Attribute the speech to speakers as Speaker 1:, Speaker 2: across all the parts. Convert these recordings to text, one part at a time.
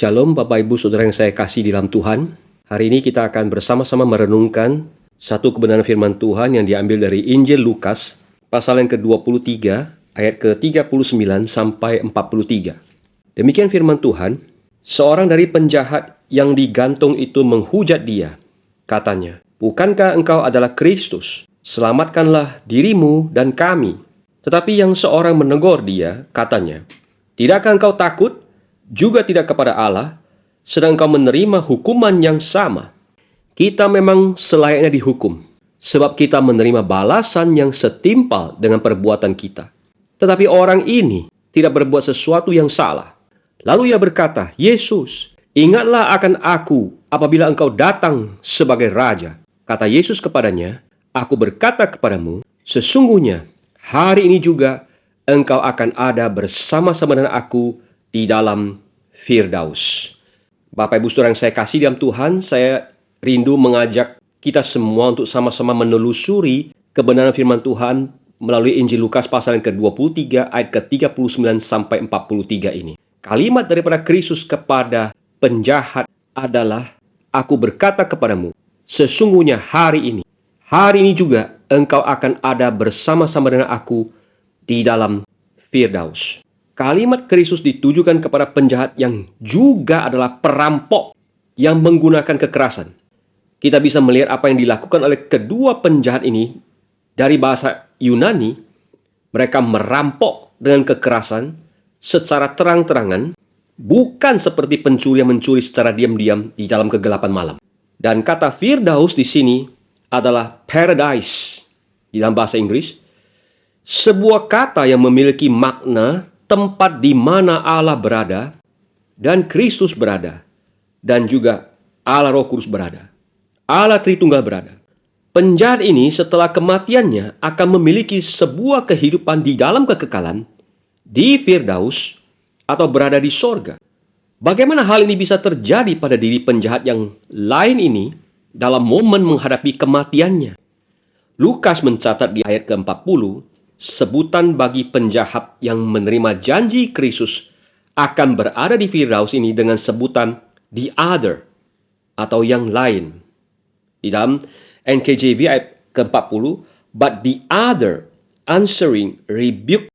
Speaker 1: Shalom Bapak Ibu Saudara yang saya kasih di dalam Tuhan. Hari ini kita akan bersama-sama merenungkan satu kebenaran firman Tuhan yang diambil dari Injil Lukas, pasal yang ke-23, ayat ke-39 sampai 43. Demikian firman Tuhan, seorang dari penjahat yang digantung itu menghujat dia. Katanya, "Bukankah engkau adalah Kristus? Selamatkanlah dirimu dan kami." Tetapi yang seorang menegur dia, katanya, "Tidakkah engkau takut? Juga tidak kepada Allah, sedang engkau menerima hukuman yang sama." Kita memang selayaknya dihukum, sebab kita menerima balasan yang setimpal dengan perbuatan kita. Tetapi orang ini tidak berbuat sesuatu yang salah. Lalu ia berkata, "Yesus, ingatlah akan aku apabila engkau datang sebagai Raja." Kata Yesus kepadanya, "Aku berkata kepadamu, sesungguhnya hari ini juga engkau akan ada bersama-sama dengan aku di dalam Firdaus." Bapak Ibu Saudara yang saya kasih dalam Tuhan, saya rindu mengajak kita semua untuk sama-sama menelusuri kebenaran firman Tuhan melalui Injil Lukas pasal yang ke-23 ayat ke-39 sampai 43 ini. Kalimat daripada Kristus kepada penjahat adalah, "Aku berkata kepadamu, sesungguhnya hari ini juga engkau akan ada bersama-sama dengan aku di dalam Firdaus." Kalimat Kristus ditujukan kepada penjahat yang juga adalah perampok yang menggunakan kekerasan. Kita bisa melihat apa yang dilakukan oleh kedua penjahat ini dari bahasa Yunani. Mereka merampok dengan kekerasan secara terang-terangan, bukan seperti pencuri yang mencuri secara diam-diam di dalam kegelapan malam. Dan kata Firdaus di sini adalah paradise di dalam bahasa Inggris, sebuah kata yang memiliki makna tempat di mana Allah berada dan Kristus berada, dan juga Allah Roh Kudus berada. Allah Tritunggal berada. Penjahat ini setelah kematiannya akan memiliki sebuah kehidupan di dalam kekekalan di Firdaus atau berada di sorga. Bagaimana hal ini bisa terjadi pada diri penjahat yang lain ini dalam momen menghadapi kematiannya? Lukas mencatat di ayat ke-40, sebutan bagi penjahat yang menerima janji Kristus akan berada di Firdaus ini dengan sebutan the other atau yang lain. Di dalam NKJV ayat ke-40, "But the other answering rebuked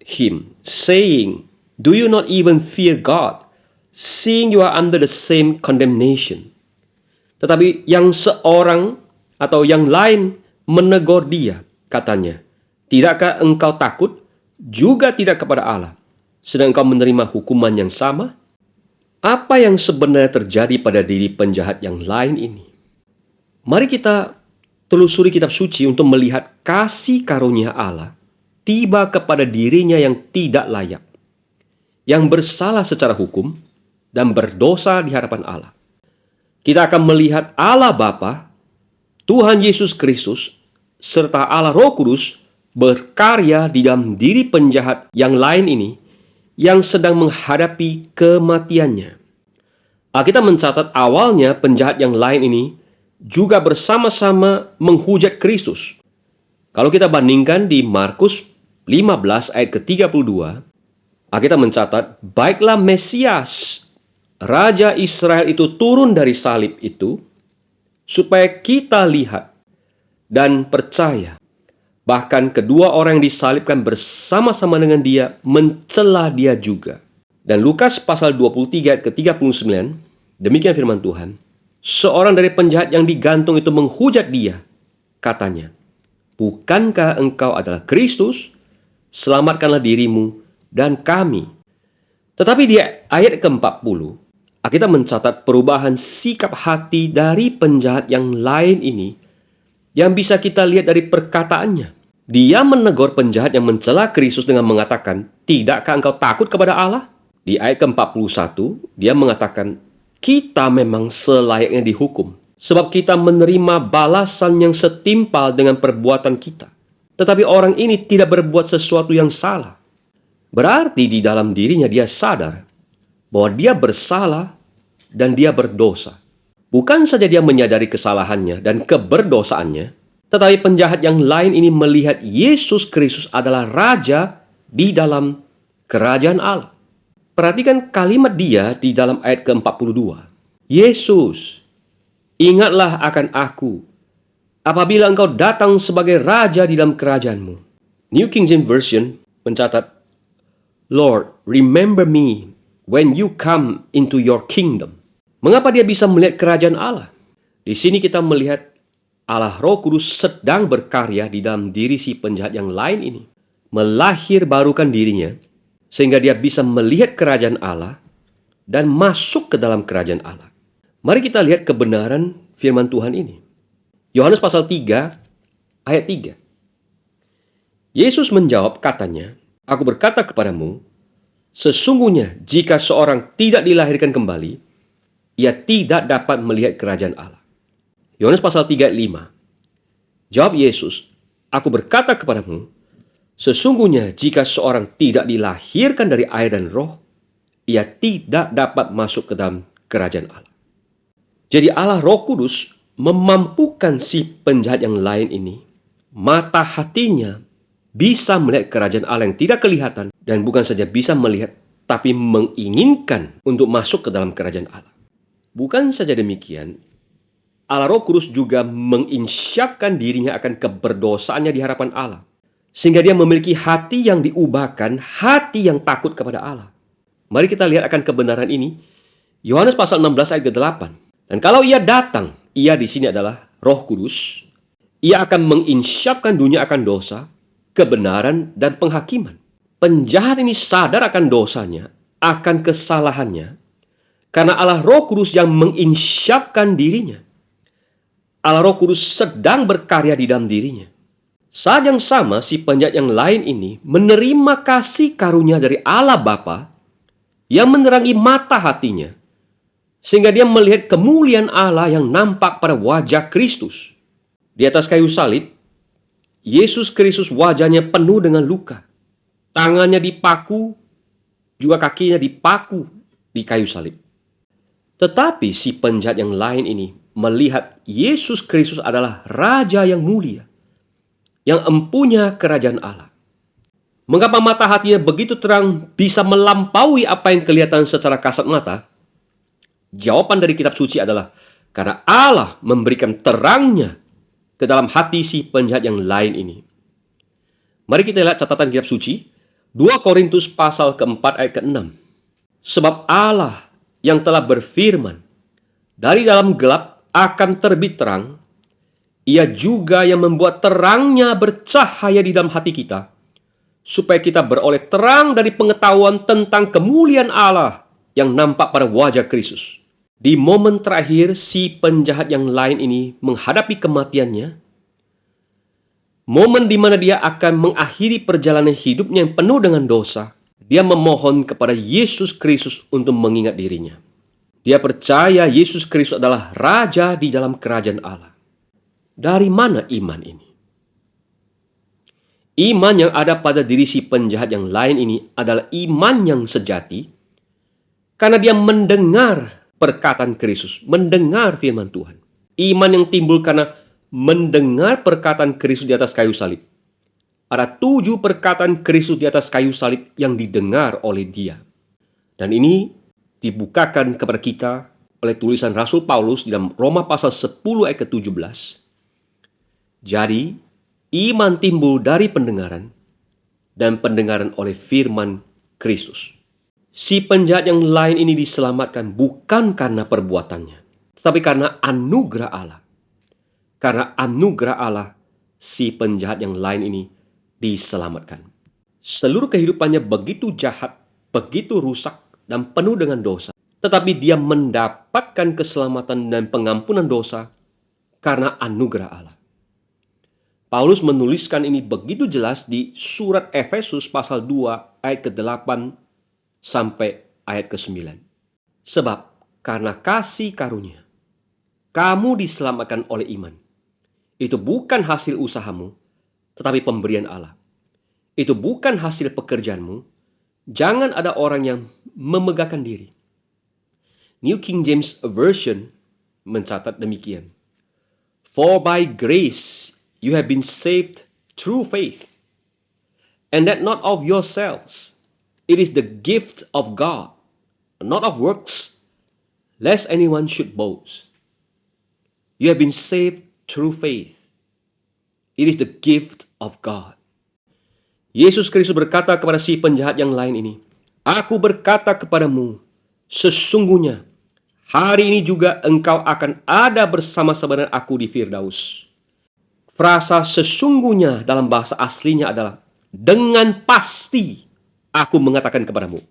Speaker 1: him, saying, 'Do you not even fear God, seeing you are under the same condemnation?'" Tetapi yang seorang atau yang lain menegur dia, katanya, "Tidakkah engkau takut? Juga tidak kepada Allah, sedang engkau menerima hukuman yang sama?" Apa yang sebenarnya terjadi pada diri penjahat yang lain ini? Mari kita telusuri kitab suci untuk melihat kasih karunia Allah tiba kepada dirinya yang tidak layak, yang bersalah secara hukum dan berdosa di hadapan Allah. Kita akan melihat Allah Bapa, Tuhan Yesus Kristus, serta Allah Roh Kudus berkarya di dalam diri penjahat yang lain ini yang sedang menghadapi kematiannya. Alkitab mencatat awalnya penjahat yang lain ini juga bersama-sama menghujat Kristus. Kalau kita bandingkan di Markus 15 ayat ke-32, Alkitab mencatat, "Baiklah Mesias, Raja Israel itu turun dari salib itu, supaya kita lihat dan percaya." Bahkan kedua orang yang disalibkan bersama-sama dengan dia mencela dia juga. Dan Lukas pasal 23 ayat ke-39, demikian firman Tuhan, "Seorang dari penjahat yang digantung itu menghujat dia. Katanya, 'Bukankah engkau adalah Kristus? Selamatkanlah dirimu dan kami.'" Tetapi di ayat ke-40, kita mencatat perubahan sikap hati dari penjahat yang lain ini yang bisa kita lihat dari perkataannya. Dia menegur penjahat yang mencela Kristus dengan mengatakan, "Tidakkah engkau takut kepada Allah?" Di ayat ke-41, dia mengatakan, "Kita memang selayaknya dihukum, sebab kita menerima balasan yang setimpal dengan perbuatan kita. Tetapi orang ini tidak berbuat sesuatu yang salah." Berarti di dalam dirinya dia sadar bahwa dia bersalah dan dia berdosa. Bukan saja dia menyadari kesalahannya dan keberdosaannya, tetapi penjahat yang lain ini melihat Yesus Kristus adalah Raja di dalam kerajaan Allah. Perhatikan kalimat dia di dalam ayat ke-42. Yesus, ingatlah akan aku apabila engkau datang sebagai raja di dalam kerajaanmu. New King James Version mencatat, Lord, remember me when you come into your kingdom. Mengapa dia bisa melihat kerajaan Allah? Di sini kita melihat Allah Roh Kudus sedang berkarya di dalam diri si penjahat yang lain ini. Melahirbarukan dirinya, sehingga dia bisa melihat kerajaan Allah dan masuk ke dalam kerajaan Allah. Mari kita lihat kebenaran firman Tuhan ini. Yohanes pasal 3, ayat 3. Yesus menjawab katanya, aku berkata kepadamu, sesungguhnya jika seorang tidak dilahirkan kembali, ia tidak dapat melihat kerajaan Allah. Yohanes pasal 3, ayat 5. Jawab Yesus, aku berkata kepadamu, sesungguhnya jika seorang tidak dilahirkan dari air dan roh, ia tidak dapat masuk ke dalam kerajaan Allah. Jadi Allah Roh Kudus memampukan si penjahat yang lain ini, mata hatinya bisa melihat kerajaan Allah yang tidak kelihatan, dan bukan saja bisa melihat, tapi menginginkan untuk masuk ke dalam kerajaan Allah. Bukan saja demikian, Allah Roh Kudus juga menginsyafkan dirinya akan keberdosaannya di hadapan Allah. Sehingga dia memiliki hati yang diubahkan, hati yang takut kepada Allah. Mari kita lihat akan kebenaran ini. Yohanes pasal 16 ayat ke-8. Dan kalau ia datang, ia di sini adalah Roh Kudus, ia akan menginsyafkan dunia akan dosa, kebenaran, dan penghakiman. Penjahat ini sadar akan dosanya, akan kesalahannya, karena Allah Roh Kudus yang menginsyafkan dirinya. Allah Roh Kudus sedang berkarya di dalam dirinya. Saat yang sama, si penjahat yang lain ini menerima kasih karunia dari Allah Bapa yang menerangi mata hatinya, sehingga dia melihat kemuliaan Allah yang nampak pada wajah Kristus. Di atas kayu salib, Yesus Kristus wajahnya penuh dengan luka. Tangannya dipaku, juga kakinya dipaku di kayu salib. Tetapi si penjahat yang lain ini melihat Yesus Kristus adalah Raja yang mulia, yang empunya kerajaan Allah. Mengapa mata hatinya begitu terang bisa melampaui apa yang kelihatan secara kasat mata? Jawaban dari kitab suci adalah karena Allah memberikan terangnya ke dalam hati si penjahat yang lain ini. Mari kita lihat catatan kitab suci, 2 Korintus pasal keempat ayat ke-6. Sebab Allah yang telah berfirman, dari dalam gelap akan terbit terang, ia juga yang membuat terangnya bercahaya di dalam hati kita, supaya kita beroleh terang dari pengetahuan tentang kemuliaan Allah yang nampak pada wajah Kristus. Di momen terakhir si penjahat yang lain ini menghadapi kematiannya, momen di mana dia akan mengakhiri perjalanan hidupnya yang penuh dengan dosa, dia memohon kepada Yesus Kristus untuk mengingat dirinya. Dia percaya Yesus Kristus adalah Raja di dalam kerajaan Allah. Dari mana iman ini? Iman yang ada pada diri si penjahat yang lain ini adalah iman yang sejati, karena dia mendengar perkataan Kristus, mendengar firman Tuhan. Iman yang timbul karena mendengar perkataan Kristus di atas kayu salib. Ada 7 perkataan Kristus di atas kayu salib yang didengar oleh dia. Dan ini dibukakan kepada kita oleh tulisan Rasul Paulus di dalam Roma pasal 10 ayat ke-17. Jadi, iman timbul dari pendengaran, dan pendengaran oleh firman Kristus. Si penjahat yang lain ini diselamatkan bukan karena perbuatannya, tetapi karena anugerah Allah. Karena anugerah Allah, si penjahat yang lain ini diselamatkan. Seluruh kehidupannya begitu jahat, begitu rusak, dan penuh dengan dosa. Tetapi dia mendapatkan keselamatan dan pengampunan dosa karena anugerah Allah. Paulus menuliskan ini begitu jelas di surat Efesus pasal 2 ayat ke-8 sampai ayat ke-9. Sebab karena kasih karunia, kamu diselamatkan oleh iman. Itu bukan hasil usahamu, tetapi pemberian Allah. Itu bukan hasil pekerjaanmu. Jangan ada orang yang memegahkan diri. New King James Version mencatat demikian. For by grace you have been saved through faith, and that not of yourselves. It is the gift of God, not of works, lest anyone should boast. You have been saved through faith. It is the gift of God. Yesus Kristus berkata kepada si penjahat yang lain ini, "Aku berkata kepadamu, sesungguhnya hari ini juga engkau akan ada bersama-sama dengan aku di Firdaus." Frasa sesungguhnya dalam bahasa aslinya adalah dengan pasti aku mengatakan kepadamu.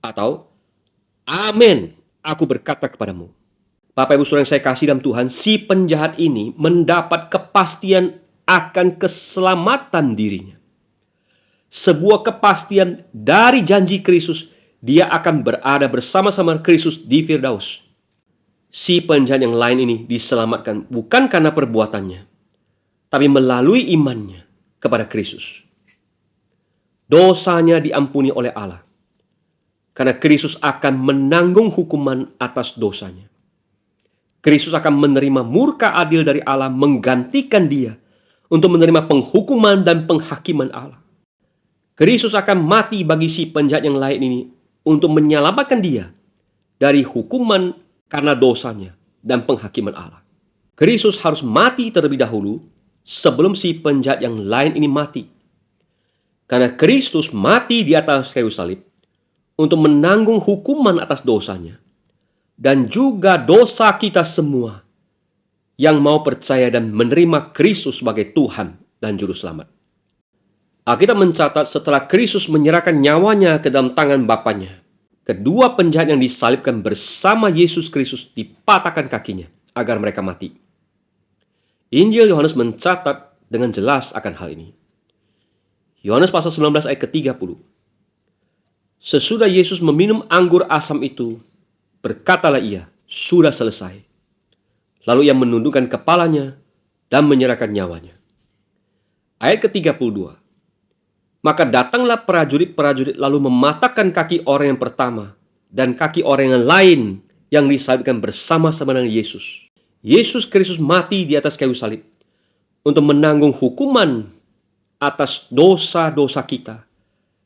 Speaker 1: Atau amin, aku berkata kepadamu. Bapak Ibu Saudara yang saya kasih dalam Tuhan, si penjahat ini mendapat kepastian akan keselamatan dirinya. Sebuah kepastian dari janji Kristus, dia akan berada bersama-sama Kristus di Firdaus. Si penjahat yang lain ini diselamatkan bukan karena perbuatannya, tapi melalui imannya kepada Kristus. Dosanya diampuni oleh Allah, karena Kristus akan menanggung hukuman atas dosanya. Kristus akan menerima murka adil dari Allah, menggantikan dia untuk menerima penghukuman dan penghakiman Allah. Kristus akan mati bagi si penjahat yang lain ini untuk menyelamatkan dia dari hukuman karena dosanya dan penghakiman Allah. Kristus harus mati terlebih dahulu sebelum si penjahat yang lain ini mati. Karena Kristus mati di atas kayu salib untuk menanggung hukuman atas dosanya dan juga dosa kita semua yang mau percaya dan menerima Kristus sebagai Tuhan dan Juru Selamat. Alkitab mencatat setelah Kristus menyerahkan nyawanya ke dalam tangan Bapanya, kedua penjahat yang disalibkan bersama Yesus Kristus dipatahkan kakinya agar mereka mati. Injil Yohanes mencatat dengan jelas akan hal ini. Yohanes pasal 19 ayat ke-30. Sesudah Yesus meminum anggur asam itu, berkatalah ia, "Sudah selesai." Lalu ia menundukkan kepalanya dan menyerahkan nyawanya. Ayat ke-32. Maka datanglah prajurit-prajurit lalu mematahkan kaki orang yang pertama dan kaki orang yang lain yang disalibkan bersama-sama dengan Yesus. Yesus Kristus mati di atas kayu salib untuk menanggung hukuman atas dosa-dosa kita.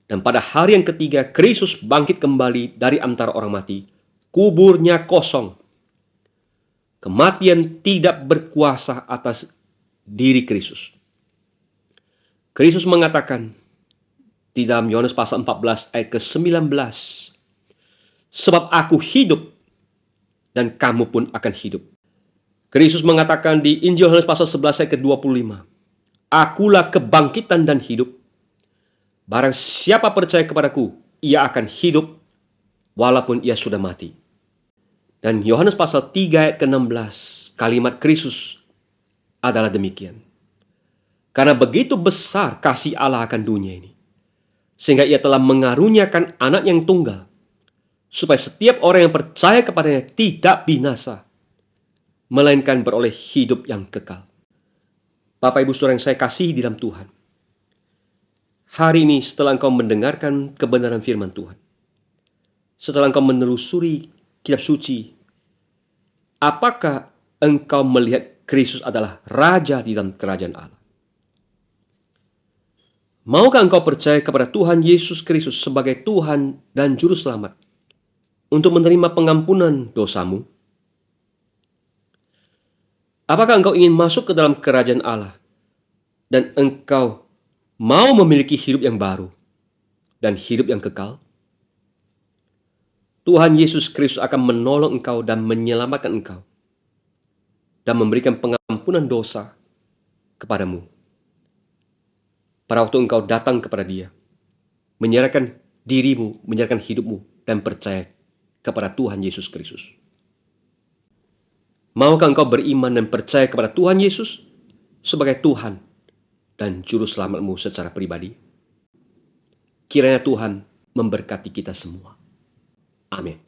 Speaker 1: Dan pada hari yang ketiga, Kristus bangkit kembali dari antara orang mati. Kuburnya kosong. Kematian tidak berkuasa atas diri Kristus. Kristus mengatakan di dalam Yohanes pasal 14 ayat ke-19, "Sebab aku hidup dan kamu pun akan hidup." Kristus mengatakan di Injil Yohanes pasal 11 ayat ke-25, "Akulah kebangkitan dan hidup. Barang siapa percaya kepadaku, ia akan hidup walaupun ia sudah mati." Dan Yohanes pasal 3 ayat ke-16, kalimat Kristus adalah demikian. Karena begitu besar kasih Allah akan dunia ini, sehingga ia telah mengaruniakan anak yang tunggal, supaya setiap orang yang percaya kepadanya tidak binasa, melainkan beroleh hidup yang kekal. Bapak Ibu Saudara yang saya kasihi di dalam Tuhan, hari ini setelah engkau mendengarkan kebenaran firman Tuhan, setelah engkau menelusuri kitab suci, apakah engkau melihat Kristus adalah Raja di dalam kerajaan Allah? Maukah engkau percaya kepada Tuhan Yesus Kristus sebagai Tuhan dan Juru Selamat untuk menerima pengampunan dosamu? Apakah engkau ingin masuk ke dalam kerajaan Allah dan engkau mau memiliki hidup yang baru dan hidup yang kekal? Tuhan Yesus Kristus akan menolong engkau dan menyelamatkan engkau dan memberikan pengampunan dosa kepadamu pada waktu engkau datang kepada Dia, menyerahkan dirimu, menyerahkan hidupmu, dan percaya kepada Tuhan Yesus Kristus. Maukah engkau beriman dan percaya kepada Tuhan Yesus sebagai Tuhan dan Juru Selamatmu secara pribadi? Kiranya Tuhan memberkati kita semua. Amin.